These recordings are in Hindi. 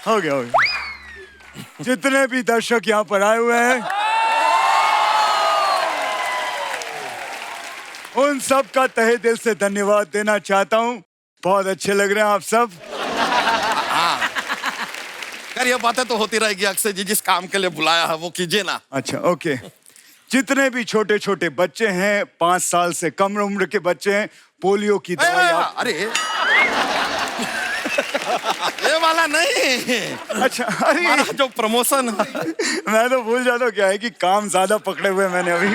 हो गया हो गया। जितने भी दर्शक यहाँ पर आए हुए हैं उन सब का तहे दिल से धन्यवाद देना चाहता हूँ। बहुत अच्छे लग रहे हैं आप सब। यार ये बातें तो होती रहेगी अक्सर जी, जिस काम के लिए बुलाया है वो कीजिए ना। अच्छा ओके। जितने भी छोटे छोटे बच्चे हैं, 5 साल से कम उम्र के बच्चे हैं, पोलियो की दवाई अरे ये वाला नहीं। अच्छा अरे जो प्रमोशन है। मैं तो भूल जाता हूँ, क्या है कि काम ज्यादा पकड़े हुए मैंने अभी।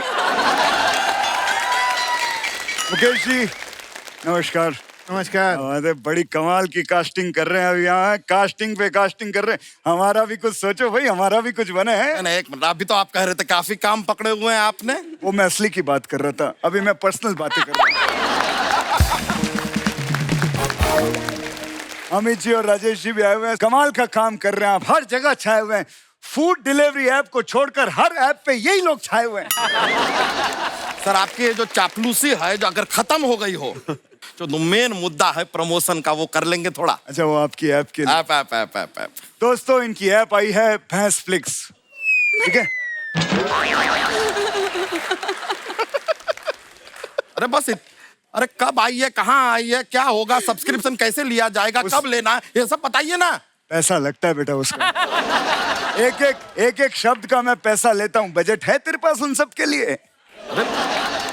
मुकेश जी नमस्कार। नमस्कार। अरे बड़ी कमाल की कास्टिंग कर रहे हैं अभी यहाँ, कास्टिंग पे कास्टिंग कर रहे हैं। हमारा भी कुछ सोचो भाई, हमारा भी कुछ बने हैं। नहीं एक मिनट, अभी तो आप कह रहे थे काफी काम पकड़े हुए हैं आपने। वो मैं असली की बात कर रहा था, अभी मैं पर्सनल बातें कर रहा हूँ। अमित जी और राजेश जी भी आए हुए हैं, कमाल का काम कर रहे हैं आप, हर जगह छाए हुए हैं। फूड डिलीवरी ऐप को छोड़कर हर ऐप पे यही लोग छाए हुए हैं। सर आपकी ये जो चापलूसी है जो अगर खत्म हो गई हो, जो मेन मुद्दा है प्रमोशन का वो कर लेंगे थोड़ा। अच्छा वो आपकी ऐप के लिए। ऐप। दोस्तों इनकी ऐप आई है भैंस फ्लिक्स, ठीक है? अरे बस अरे कब आई है, कहाँ आई है, क्या होगा, सब्सक्रिप्शन कैसे लिया जाएगा, कब लेना है, ये सब बताइए ना। पैसा लगता है बेटा उसका। एक एक शब्द का मैं पैसा लेता हूँ। बजट है तेरे पास उन सब के लिए? अरे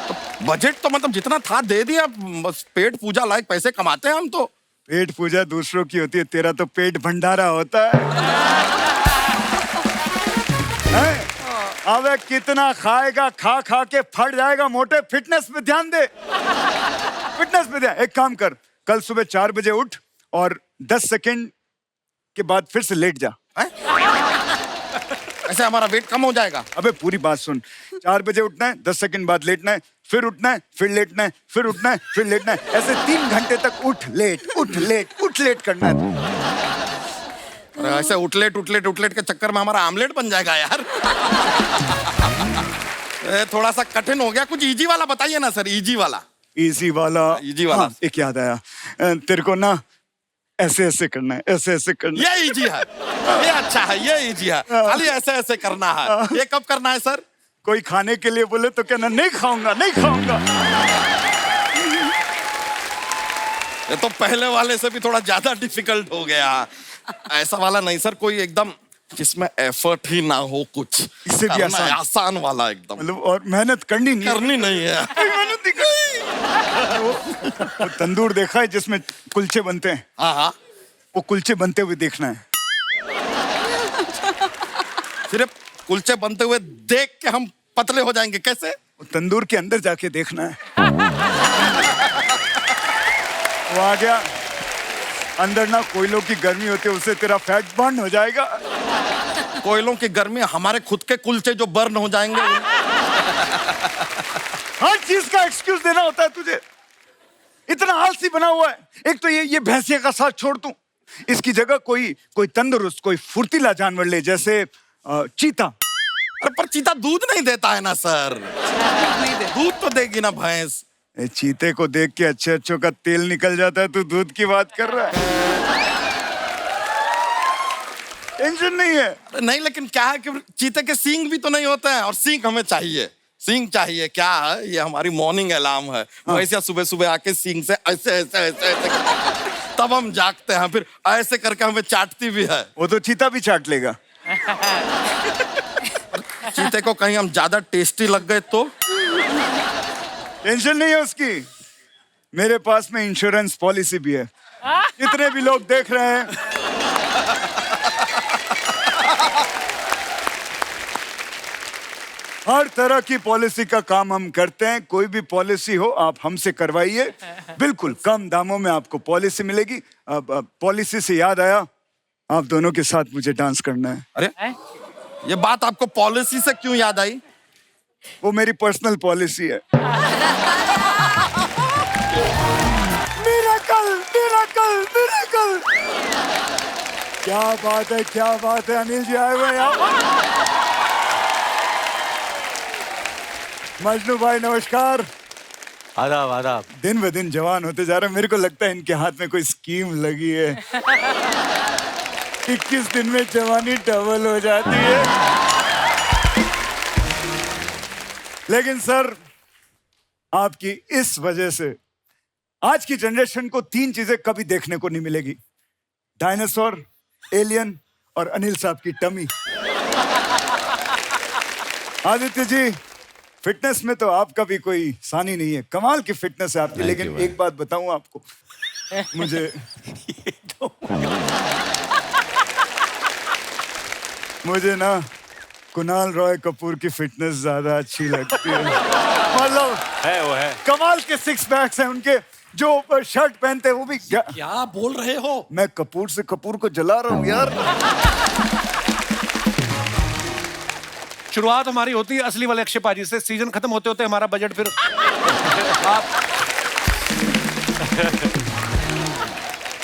तो बजट तो मतलब जितना था दे दिया, बस पेट पूजा लायक पैसे कमाते हैं हम तो। पेट पूजा दूसरों की होती है, तेरा तो पेट भंडारा होता है? अबे कितना खाएगा, खा खा के फट जाएगा मोटे। फिटनेस पे ध्यान दे, फिटनेस पे ध्यान। एक काम कर, कल सुबह 4 बजे उठ और 10 सेकंड के बाद फिर से लेट जा। ऐसे हमारा वेट कम हो जाएगा। अबे पूरी बात सुन, 4 बजे उठना है, 10 सेकंड बाद लेटना है, फिर उठना है, फिर लेटना है, फिर उठना है, फिर लेटना है। ऐसे 3 घंटे तक उठ लेट करना है। अरे ऐसे उठलेट के चक्कर में हमारा आमलेट बन जाएगा यार। थोड़ा सा कठिन हो गया, कुछ इजी वाला बताइए ना सर। इजी वाला। हाँ, एक याद आया, तेरे को ना ऐसे ऐसे करना है, ऐसे करना है। ये इजी है, ये अच्छा है, ये इजी है। खाली ऐसे करना है। ये कब करना है सर? कोई खाने के लिए बोले तो कहना नहीं खाऊंगा। ये तो पहले वाले से भी थोड़ा ज्यादा डिफिकल्ट हो गया। ऐसा वाला नहीं सर, कोई एकदम जिसमें एफर्ट ही ना हो कुछ। इससे भी आसान वाला एकदम। मतलब और मेहनत करनी नहीं है। मेहनत नहीं करनी। वो तंदूर देखा है जिसमें कुलचे बनते हैं? हाँ। वो कुलचे बनते हुए देखना है। सिर्फ कुलचे बनते हुए देख के हम पतले हो जाएंगे कैसे? वो तंदूर के अंदर जाके देखना है। वो आ गया अंदर ना, कोयलों की गर्मी होती है, उससे तेरा फैट बर्न हो जाएगा। कोयलों की गर्मी, हमारे खुद के कुलचे जो बर्न हो जाएंगे। हर चीज का एक्सक्यूज देना होता है तुझे, इतना आलसी बना हुआ है। एक तो ये भैंसिया का साथ छोड़ तू, इसकी जगह कोई तंदुरुस्त, कोई फुर्तीला जानवर ले, जैसे चीता। अरे पर चीता दूध नहीं देता है ना सर। दूध तो देगी ना भैंस। चीते को देख के अच्छे का तेल निकल जाता है, तू दूध की बात कर रहा है? टेंशन नहीं है। नहीं लेकिन क्या है कि चीते के सींग भी तो नहीं होते हैं, और सींग हमें चाहिए। सींग चाहिए, क्या है ये हमारी मॉर्निंग अलार्म है। वैसे सुबह आके सींग से ऐसे तब हम जागते हैं, फिर ऐसे करके हमें चाटती भी है। वो तो चीता भी चाट लेगा। चीते को कहीं हम ज्यादा टेस्टी लग गए तो? टेंशन नहीं है उसकी, मेरे पास में इंश्योरेंस पॉलिसी भी है। जितने भी लोग देख रहे हैं, हर तरह की पॉलिसी का काम हम करते हैं। कोई भी पॉलिसी हो आप हमसे करवाइए, बिल्कुल कम दामों में आपको पॉलिसी मिलेगी। अब पॉलिसी से याद आया, आप दोनों के साथ मुझे डांस करना है। अरे ये बात आपको पॉलिसी से क्यों याद आई? वो मेरी पर्सनल पॉलिसी है। मिरेकल। क्या बात है अनिल जी आए हुए यहाँ। मजनू भाई नमस्कार। आदाब। दिन ब दिन जवान होते जा रहे हैं, मेरे को लगता है इनके हाथ में कोई स्कीम लगी है। 21 दिन में जवानी डबल हो जाती है। लेकिन सर, आपकी इस वजह से आज की जनरेशन को 3 चीजें कभी देखने को नहीं मिलेगी: डायनासोर, एलियन और अनिल साहब की टमी। आदित्य जी, फिटनेस में तो आपका भी कोई सानी नहीं है, कमाल की फिटनेस है आपकी। लेकिन एक बात बताऊं आपको, मुझे ना कुणाल रॉय कपूर की फिटनेस ज्यादा अच्छी लगती है। मतलब है वो है। कमाल के 6 पैक्स हैं उनके, जो शर्ट पहनते हैं वो भी क्या बोल रहे हो? मैं कपूर से कपूर को जला रहा हूँ यार। शुरुआत हमारी होती है असली वाले अक्षय पाजी से, सीजन खत्म होते होते हमारा बजट फिर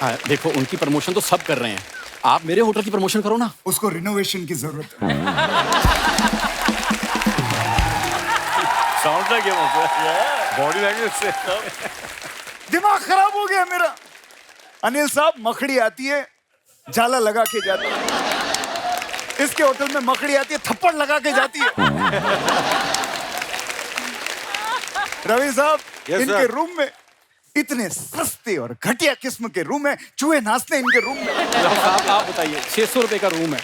आप देखो, उनकी प्रमोशन तो सब कर रहे हैं, आप मेरे होटल की प्रमोशन करो ना। उसको रिनोवेशन की जरूरत है। साउंड लगे बॉडी लैंग्वेज से दिमाग खराब हो गया मेरा। अनिल साहब, मखड़ी आती है, जाला लगा के जाती है। इसके होटल में मखड़ी आती है, थप्पड़ लगा के जाती है। रवि साहब, Yes, इनके sir. रूम में इतने सस्ते और घटिया किस्म के रूम है, चूहे नाचते हैं इनके रूम में। साहब आप बताइए, 600 रुपए का रूम है,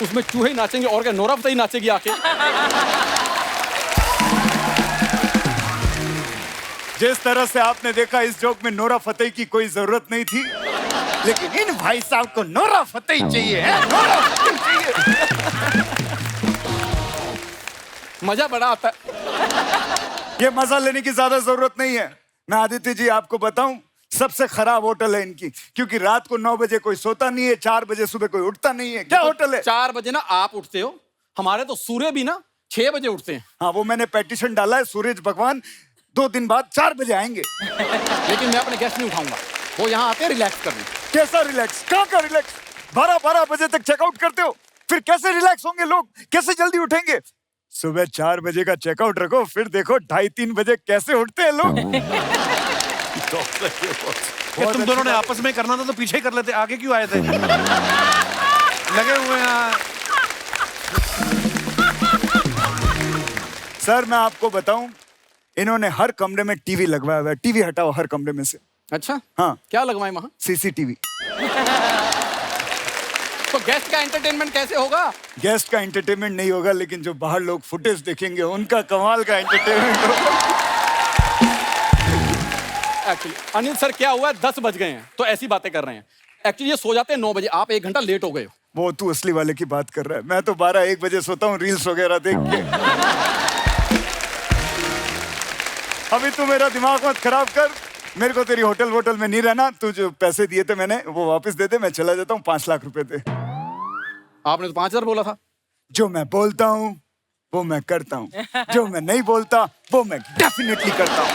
उसमें चूहे नाचेंगे और क्या नोरा फतेही नाचेगी आके? जिस तरह से आपने देखा, इस जोक में नोरा फतेही की कोई जरूरत नहीं थी, लेकिन इन भाई साहब को नोरा फतेही चाहिए है। नोरा फतेही चाहिए। मजा बड़ा आता है। ये मजा लेने की ज्यादा जरूरत नहीं है। मैं आदित्य जी आपको बताऊं, सबसे खराब होटल है इनकी, क्योंकि रात को 9 बजे कोई सोता नहीं है, 4 बजे सुबह कोई उठता नहीं है। क्या होटल है? 4 बजे ना आप उठते हो, हमारे तो सूर्य भी ना 6 बजे उठते हैं। हाँ, वो मैंने पेटिशन डाला है, सूरज भगवान 2 दिन बाद 4 बजे आएंगे। लेकिन मैं अपने गेस्ट नहीं उठाऊंगा, वो यहाँ आते हैं रिलैक्स करने। कैसा रिलैक्स? कहाँ का रिलैक्स? 12 बजे तक चेकआउट करते हो, फिर कैसे रिलैक्स होंगे लोग? कैसे जल्दी उठेंगे? सुबह 4 बजे का चेकआउट रखो, फिर देखो 2:30-3 बजे कैसे उठते हैं लोग। क्या तुम दोनों ने आपस में करना था तो पीछे कर लेते, आगे क्यों आए थे? लगे हुए हैं। सर, मैं आपको बताऊं, इन्होंने हर कमरे में टीवी लगवाया हुआ है। टीवी हटाओ हर कमरे में से। अच्छा, हाँ, क्या लगवाए वहाँ? सीसीटीवी। तो गेस्ट का एंटरटेनमेंट कैसे होगा? गेस्ट का एंटरटेनमेंट नहीं होगा, लेकिन जो बाहर लोग फुटेज देखेंगे उनका कमाल का एंटरटेनमेंट होगा। एक्चुअली अनिल सर, क्या हुआ है, 10 बज गए हैं तो ऐसी बातें कर रहे हैं। एक्चुअली ये सो जाते हैं 9 बजे, आप 1 घंटा लेट हो गए हो। वो तू असली वाले की बात कर रहा है, मैं तो 12-1 बजे सोता हूँ रील्स वगैरह देख के। अभी तू मेरा दिमाग मत खराब कर। मेरे को तेरी होटल में नहीं रहना। तू जो पैसे दिए थे मैंने, वो वापस दे दे, मैं चला जाता हूँ। 5 लाख रुपए दे। आपने तो 5000 बोला था। जो मैं बोलता हूँ वो मैं करता हूँ, जो मैं नहीं बोलता वो मैं डेफिनेटली करता हूँ।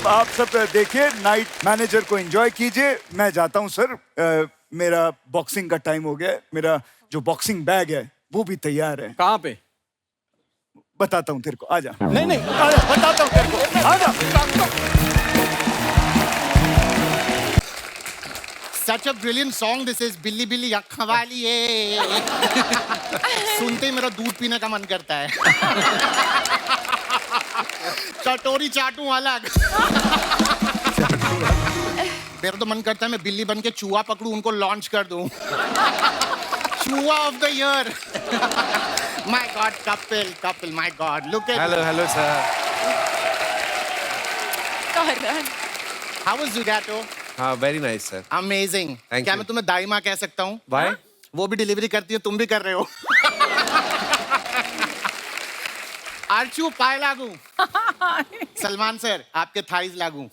आप सब देखिए, नाइट मैनेजर को एंजॉय कीजिए। मैं जाता हूँ सर, मेरा बॉक्सिंग का टाइम हो गया है। मेरा जो बॉक्सिंग बैग है वो भी तैयार है। कहाँ पे? बताता हूँ तेरे को, आजा। नहीं नहीं, आजा, बताता हूँ तेरे को, आजा। Such a brilliant song this is, बिल्ली बिल्ली अक्खा वाली है। सुनते ही मेरा दूध पीने का मन करता है। कटोरी चाटू अलग। मेरा तो मन करता है मैं बिल्ली बन के चूहा पकड़ूं, उनको लॉन्च कर दूं। चूहा of the year. My God, couple, my God, look at hello sir. how was Zugato? हाँ, very nice sir. Amazing. Thank क्या you. मैं तुम्हें दाई माँ कह सकता हूँ? Why? वो भी डिलीवरी करती है, तुम भी कर रहे हो। आर्चू पाए लागू। सलमान सर, आपके थाइज लागू।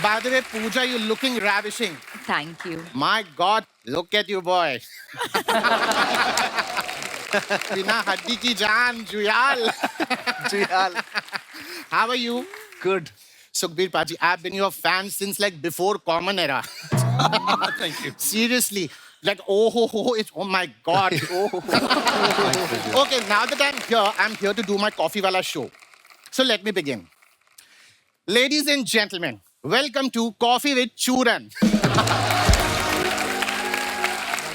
By the way, Pooja, you're looking ravishing. Thank you. My God, look at you, boy. बिना हड्डी की जान, Juyal. Juyal. How are you? Good. Sukhbir Paji, I've been your fan since like before Common Era. Thank you. Seriously. Like, oh my God. Okay, now that I'm here to do my Coffee Wala show. So let me begin. Ladies and gentlemen, Welcome to Coffee with Churan.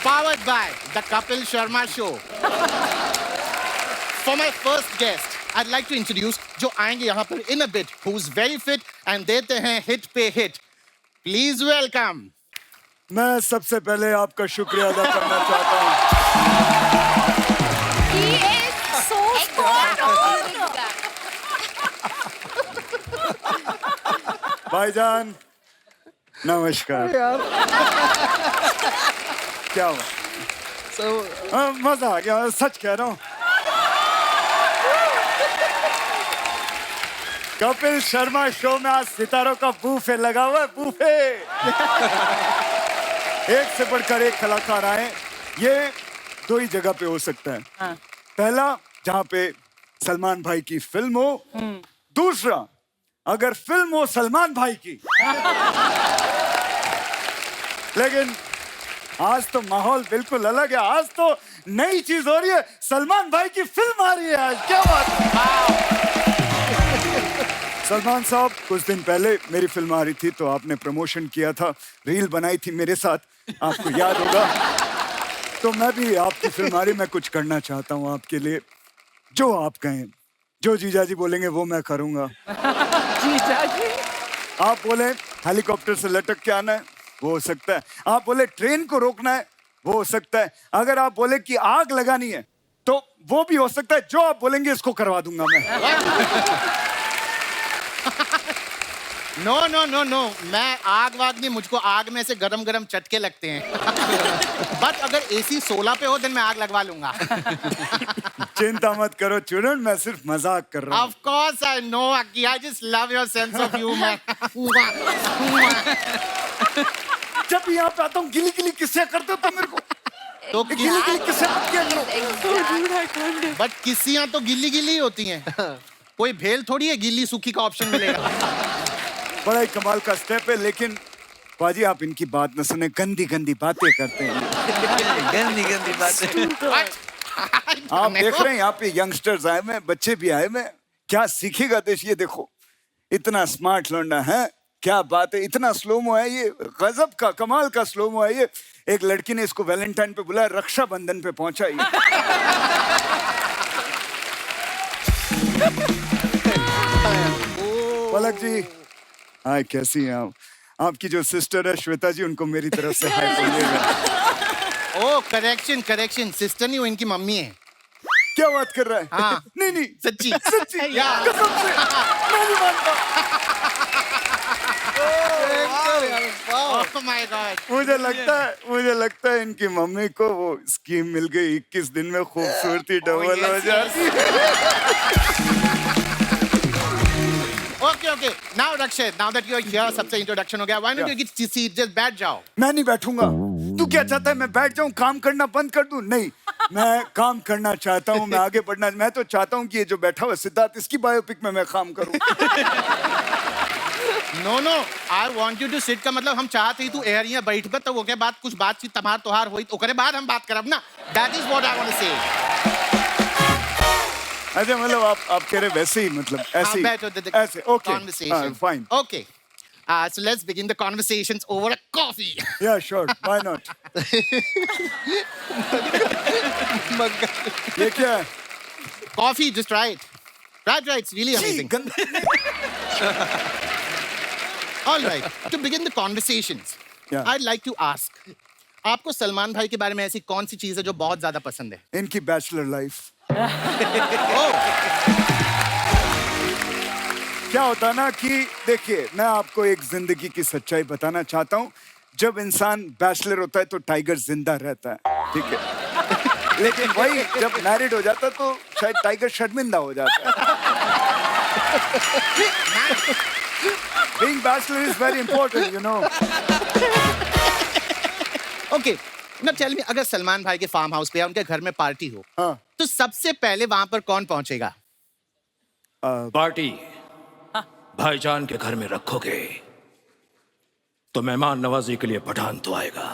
Powered by the Kapil Sharma Show. For my first guest, I'd like to introduce जो आएंगे यहाँ पर in a bit, who's very fit and देते हैं hit पे hit. Please welcome. मैं सबसे पहले आपका शुक्रिया अदा करना चाहता हूँ। He is so strong. भाईजान नमस्कार। क्या हुआ? मजा आ गया, सच कह रहा हूँ। कपिल शर्मा शो में आज सितारों का बूफे लगा हुआ है, बूफे। एक से बढ़कर एक कलाकार आए। ये दो ही जगह पे हो सकता है। पहला जहाँ पे सलमान भाई की फिल्म हो, दूसरा अगर फिल्म हो सलमान भाई की। लेकिन आज तो माहौल बिल्कुल अलग है। आज तो नई चीज हो रही है, सलमान भाई की फिल्म आ रही है आज। क्या बात है? सलमान साहब, कुछ दिन पहले मेरी फिल्म आ रही थी तो आपने प्रमोशन किया था, रील बनाई थी मेरे साथ, आपको याद होगा। तो मैं भी आपकी फिल्म आ रही, मैं कुछ करना चाहता हूँ आपके लिए। जो आप कहें, जो जीजा जी बोलेंगे वो मैं करूँगा। जीजा जी? आप बोले हेलीकॉप्टर से लटक के आना है, वो हो सकता है। आप बोले ट्रेन को रोकना है, वो हो सकता है। अगर आप बोले कि आग लगानी है तो वो भी हो सकता है। जो आप बोलेंगे इसको करवा दूंगा मैं। नो नो नो नो, मैं आग वाग नहीं, मुझको आग में से गरम गरम चटके लगते हैं। बट अगर AC 16 पे हो then मैं आग लगवा लूंगा। चिंता मत करो चूरन, मैं सिर्फ मजाक कर रहा हूँ। Of course I know, Aki. I just love your sense of humor. जब भी यहाँ पे आता हूँ गिली गिली किस्से करते हो तो मेरे को तो गिली गिली किस्से मत किया करो। बट किसियां तो गिल्ली गिल्ली होती हैं। कोई भेल थोड़ी है गिल्ली सूखी का ऑप्शन मिलेगा। बड़ा ही कमाल का स्टेप है, लेकिन बाजी आप इनकी बात न सुने, गंदी गंदी बातें करते हैं। गंदी गंदी बातें। आप देख रहे हैं यहाँ पे यंगस्टर्स आए हुए हैं, बच्चे भी आए हुए हैं। क्या सीखेगा देश? ये देखो, इतना स्मार्ट लौंडा है, क्या बात है। इतना स्लोमो है ये, गजब का कमाल का स्लोमो है ये। एक लड़की ने इसको वैलेंटाइन पे बुलाया, रक्षाबंधन पे पहुंचा ये। पलक जी, हाय, कैसी हैं आप? आपकी जो सिस्टर है श्वेता जी, उनको मेरी तरफ से हाय बोलिएगा। ओ करेक्शन करेक्शन, सिस्टर नहीं, वो इनकी मम्मी है। क्या बात कर रहा है? हाँ। नहीं नहीं, सच्ची सच्ची, या। कसम से, मैं नहीं मानता। Oh my God. मुझे लगता है इनकी मम्मी को वो स्कीम मिल गई, 21 दिन में खूबसूरती डबल हो जाती है। Okay. Now Rakshit, now that you're here, सबसे इंट्रोडक्शन हो गया. Why don't you get seat? Just बैठ जाओ. मैं नहीं बैठूंगा। तू क्या चाहता है, मैं बैठ जाऊं, काम करना बंद कर दूं? नहीं, मैं काम करना चाहता हूं, मैं आगे बढ़ना। मैं तो चाहता हूं कि ये जो बैठा हुआ सिद्धार्थ, इसकी बायोपिक में मैं काम करूं। No, I want you to sit का मतलब हम चाहते ही तू एरिया बैठ बत तो वो के बाद कुछ बातचीत तमार तोहार होई तो करे बाद हम बात करब ना। That is what I want to say. अच्छा, मतलब आप कह रहे वैसे ही, मतलब ऐसे ही, ऐसे। Okay, Conversation. Fine. Okay. So let's begin the conversations over a coffee. या श्योर, व्हाई नॉट। ये क्या है? Coffee, just try it. Try it, it's really amazing. All right, to begin the conversations, Yeah. I'd like to ask, आपको सलमान भाई के बारे में ऐसी कौन सी चीज है जो बहुत ज्यादा पसंद है? इनकी बैचलर लाइफ। क्या होता है ना कि देखिए, मैं आपको एक जिंदगी की सच्चाई बताना चाहता हूँ। जब इंसान बैचलर होता है तो टाइगर जिंदा रहता है, ठीक है। लेकिन वही जब मैरिड हो जाता है तो शायद टाइगर शर्मिंदा हो जाता है। Being bachelor is very important, you know. Okay, now tell me, अगर सलमान भाई के फार्म हाउस पे या उनके घर में पार्टी हो, हाँ। तो सबसे पहले वहां पर कौन पहुंचेगा? पार्टी भाईजान के घर में रखोगे तो मेहमान नवाजी के लिए पठान तो आएगा।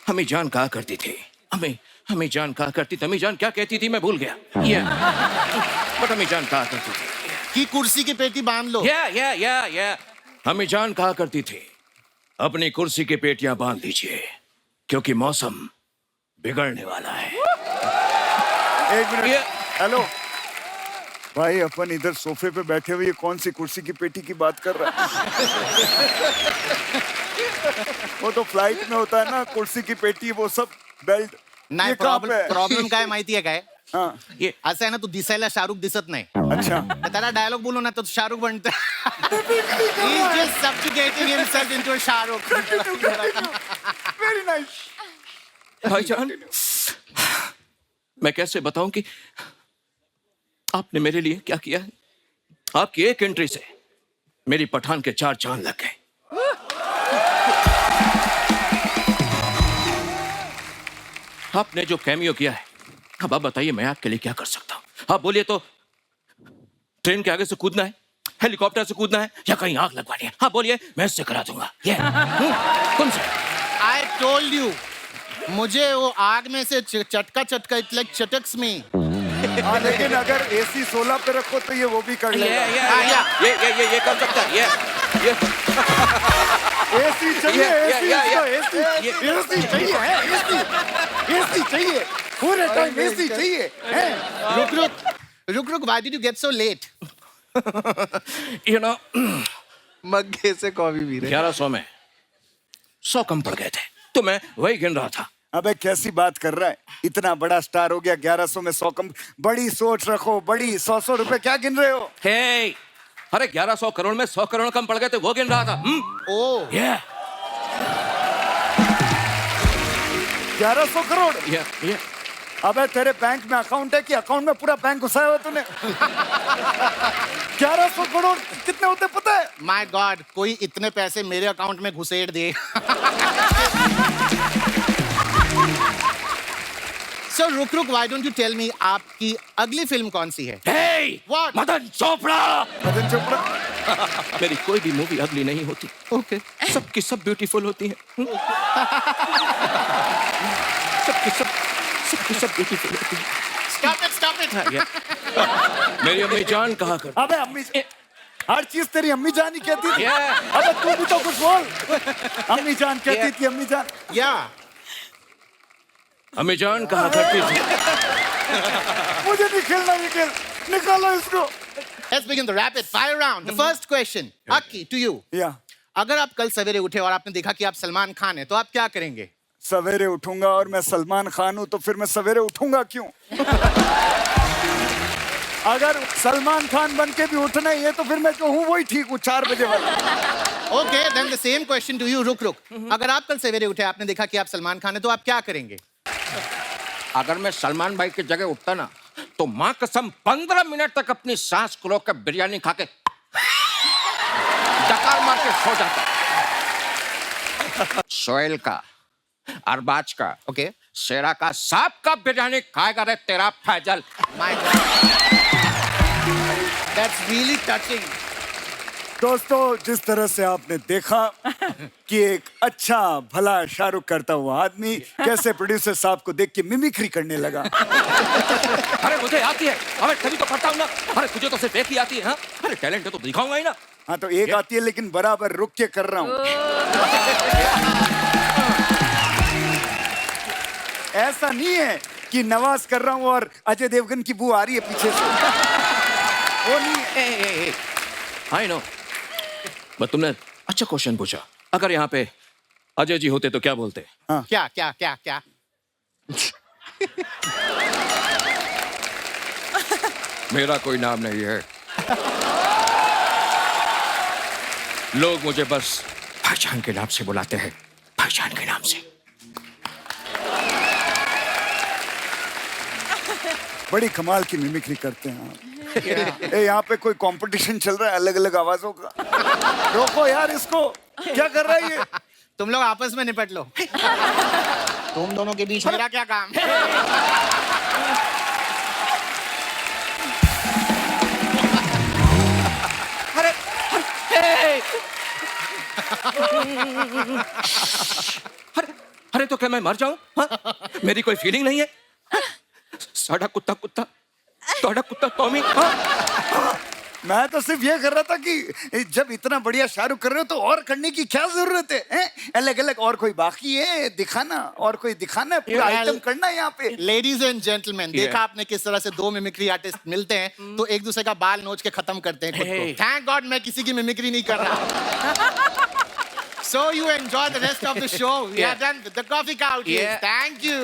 हमें जान कहा करती थी, अम्मी अम्मी जान कहा करती थी, अम्मी जान क्या कहती थी मैं भूल गया। बट अम्मी जान कहा करती थी कि कुर्सी की पेटी बांध लो। या अम्मी जान कहा करती थी अपनी कुर्सी की पेटियां बांध लीजिए क्योंकि मौसम बिगड़ने वाला है। एक मिनट। ये- हेलो भाई, अपन इधर सोफे पे बैठे हुए ये कौन सी कुर्सी की पेटी की बात कर रहा है? वो तो फ्लाइट में होता है ना, कुर्सी की पेटी, वो सब बेल्ट। नाही, ये कहाँ पे है? प्रॉब्लेम काय माहितीये काय? हाँ, ये असं आहे ना, तू दिसायला शाहरुख दिसत नाही, अच्छा। तर त्याला डायलॉग बोलू ना तो शाहरुख बनतो. He's just subjugating himself into a Shahrukh. Very nice. भाईजान, मैं कैसे बताऊं कि आपने मेरे लिए क्या किया है? आपकी एक एंट्री से मेरी पठान के 4 चांद लग गए। आपने जो कैमियो किया है, अब आप बताइए मैं आपके लिए क्या कर सकता हूं? आप बोलिए तो ट्रेन के आगे से कूदना है, हेलीकॉप्टर से कूदना है, या कहीं आग लगवानी है? हाँ बोलिए, मैं इससे करा दूंगा। कौन से? I told you, मुझे वो आग में से चटका इट लाइक चटक्स में. हाँ, लेकिन अगर AC 16 पे रखो तो ये वो भी कर लेगा। ये कर सकता है। ये AC चाहिए, AC चाहिए, पूरे टाइम AC चाहिए। रुक, why did you get so late? You know, मग्गे से कॉफी पी रहे 1100 में 100 कम पड़ गए थे, तो मैं वही गिन रहा था। अबे कैसी बात कर रहा है? इतना बड़ा स्टार हो गया, 1100 में 100 कम। बड़ी सोच रखो, बड़ी 100 रुपए क्या गिन रहे हो? हे, अरे 1100 करोड़ में 100 करोड़ कम पड़ गए थे, वो गिन रहा था। Oh, 1100 करोड़? ये अबे तेरे बैंक में अकाउंट है कि अकाउंट में पूरा बैंक घुसाया हुआ तूने? 1100 करोड़ कितने होते पता है? my God, कोई इतने पैसे मेरे अकाउंट में घुसेड़ दे. So रुक, why don't you tell me आपकी अगली फिल्म कौन सी है? हे, What? मदन चोपड़ा। मदन चोपड़ा? मेरी कोई भी मूवी अगली नहीं होती। Okay. सबकी सब ब्यूटीफुल होती है। सबकी सब ब्यूटीफुल होती है। Stop it. मेरी अम्मी जान कहा कर। अबे अम्मी, हर चीज तेरी अम्मी जान ही कहती थी। Yeah. अबे तू भी तो कुछ बोल। अम्मी जान कहती थी, अम्मी जान। Yeah. अम्मी जान कहा करती थी। मुझे नहीं खेलना, निकालो इसको। Let's begin the rapid fire round. The first question, Aki, to you. या अगर आप कल सवेरे उठे और आपने देखा कि आप सलमान खान हैं, तो आप क्या करेंगे? सवेरे उठूंगा और मैं सलमान खान हूं तो फिर मैं सवेरे उठूंगा क्यों? अगर सलमान खान बन के भी उठना ही है तो फिर मैं जो हूं वही ठीक हूं, 4 बजे वाला। Okay, then the same question to you. रुक. अगर आप कल सवेरे उठे, आपने देखा कि आप सलमान खान हैं, तो आप क्या करेंगे? अगर मैं सलमान भाई की जगह उठता ना, तो माँ कसम 15 मिनट तक अपनी सांस को रोक के बिरयानी खा के डकार मार के सो जाता। सोहेल का, अरबाज का, Okay. शेरा का, सांप का बिरयानी खाएगा रे तेरा Faizal. My God. That's really touching. दोस्तों, जिस तरह से आपने देखा कि एक अच्छा भला शाहरुख करता हुआ आदमी कैसे प्रोड्यूसर साहब को देख के मिमिक्री करने लगा। अरे मुझे आती है, अरे तभी तो करता हूँ ना। अरे तुझे तो सिर्फ एक ही आती है। हाँ, अरे टैलेंट है तो दिखाऊंगा ही ना। हाँ तो एक आती है लेकिन बराबर रुक के कर रहा हूँ। ऐसा नहीं है कि नवाज कर रहा हूँ और अजय देवगन की बू आ रही है पीछे से, वो नहीं है। आई नो, बट तुमने अच्छा क्वेश्चन पूछा। अगर यहाँ पे अजय जी होते तो क्या बोलते? क्या? मेरा कोई नाम नहीं है, लोग मुझे बस भाईजान के नाम से बुलाते हैं, भाईजान के नाम से। बड़ी कमाल की मिमिक्री करते हैं आप। ए, यहाँ पे कोई कंपटीशन चल रहा है अलग अलग आवाजों का। रोको यार इसको, क्या कर रहा है ये? तुम लोग आपस में निपट लो। तुम दोनों के बीच मेरा क्या काम? अरे तो क्या मैं मर जाऊं? हाँ? मेरी कोई फीलिंग नहीं है? साडा कुत्ता कुत्ता, तोड़ा कुत्ता टॉमी। हाँ? मैं तो सिर्फ ये कर रहा था कि जब इतना बढ़िया शाहरुख कर रहे हो तो और करने की क्या जरूरत है, हैं? अलग अलग और कोई बाकी है दिखाना, और कोई दिखाना है, पूरा Yeah. आइटम करना है यहाँ पे। लेडीज एंड जेंटलमैन, देखा आपने किस तरह से दो मिमिक्री आर्टिस्ट मिलते हैं तो एक दूसरे का बाल नोच के खत्म करते हैं खुद को। Hey. थैंक गॉड मैं किसी की मिमिक्री नहीं कर रहा। So you enjoy the rest of the show. We are Yeah. done with the coffee couch. Yeah. Thank you.